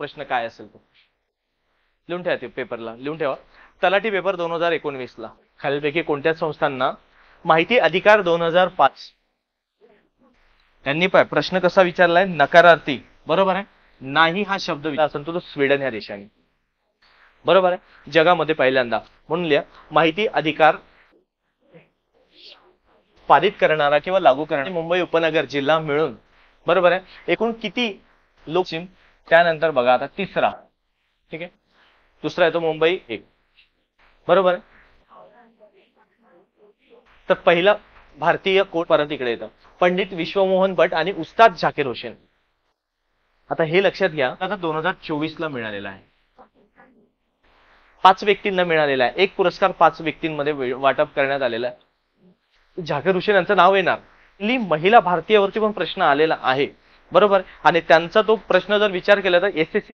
प्रश्न काय असेल तो लिहून ठेवा, ते पेपरला लिहून ठेवा. तलाठी पेपर 2019 ला खालीलपैकी कोणत्या संस्थांना माहिती अधिकार 2005, त्यांनी प्रश्न कसा विचारलाय, नकारार्थी. बरोबर आहे. नाही हा शब्द असेल तो स्वीडन ह्या देशाने. बरोबर आहे. जगामध्ये पहिल्यांदा. म्हणून लिहा माहिती अधिकार पारित करणारा किंवा लागू करणारा मुंबई उपनगर जिल्हा मिळून. बरोबर आहे. एकूण किती लोकसंख्या, त्यानंतर बघा आता तिसरा. ठीक आहे. दुसरा येतो मुंबई 1. बरोबर आहे. तर पहिला भारतीय कोट परत इकडे येतं, पंडित विश्वमोहन भट आणि उस्ताद झाकीर हुसेन. आता हे लक्षात घ्या, आता 2024 ला मिळालेला आहे. 5 व्यक्तींना मिळालेला आहे. एक पुरस्कार 5 व्यक्तींमध्ये वाटप करण्यात आलेला आहे. झाकीर हुसेन यांचं नाव येणार. महिला भारतीयावरती पण प्रश्न आलेला आहे. बरोबर. आणि त्यांचा तो प्रश्न जर विचार केला तर एसएससी